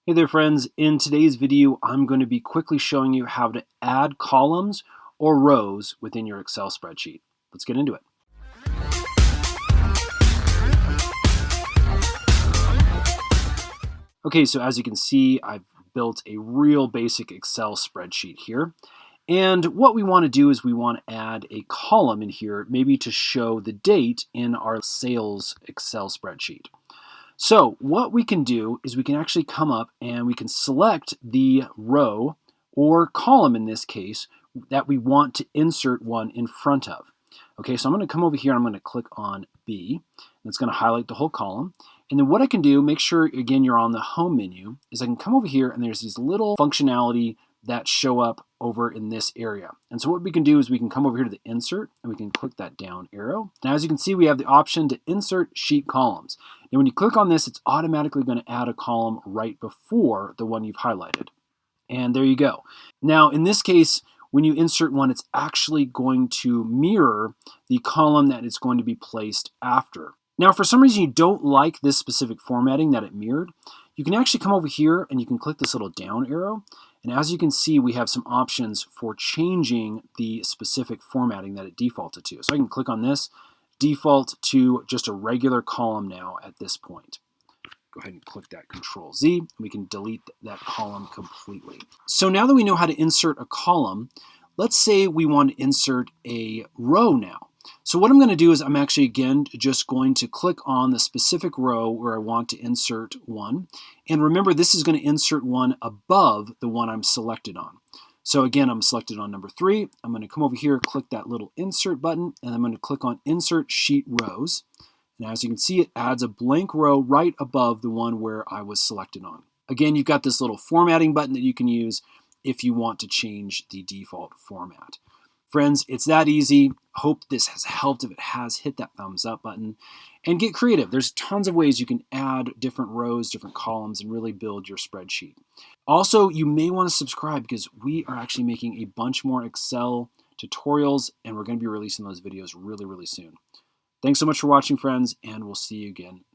Hey there friends, in today's video I'm going to be quickly showing you how to add columns or rows within your Excel spreadsheet. Let's get into it. Okay, so as you can see, I've built a real basic Excel spreadsheet here. And what we want to do is we want to add a column in here, maybe to show the date in our sales Excel spreadsheet. So what we can do is we can actually come up and we can select the row or column in this case that we want to insert one in front of. Okay, so I'm going to come over here, I'm going to click on B, and it's going to highlight the whole column. And then what I can do, make sure again you're on the home menu, is I can come over here and there's these little functionality that show up over in this area. And so what we can do is we can come over here to the insert and we can click that down arrow. Now as you can see, we have the option to insert sheet columns. And when you click on this, it's automatically going to add a column right before the one you've highlighted. And there you go. Now in this case, when you insert one, it's actually going to mirror the column that it's going to be placed after. Now, for some reason you don't like this specific formatting that it mirrored, you can actually come over here and you can click this little down arrow. And as you can see, we have some options for changing the specific formatting that it defaulted to. So I can click on this, default to just a regular column now at this point. Go ahead and click that Control Z, and we can delete that column completely. So now that we know how to insert a column, let's say we want to insert a row now. So what I'm going to do is I'm actually again just going to click on the specific row where I want to insert one. And remember, this is going to insert one above the one I'm selected on. So again, I'm selected on number 3. I'm going to come over here, click that little insert button, and I'm going to click on Insert Sheet Rows. Now, as you can see, it adds a blank row right above the one where I was selected on. Again, you've got this little formatting button that you can use if you want to change the default format. Friends, it's that easy. Hope this has helped. If it has, hit that thumbs up button and get creative. There's tons of ways you can add different rows, different columns, and really build your spreadsheet. Also, you may want to subscribe because we are actually making a bunch more Excel tutorials, and we're going to be releasing those videos really, really soon. Thanks so much for watching, friends, and we'll see you again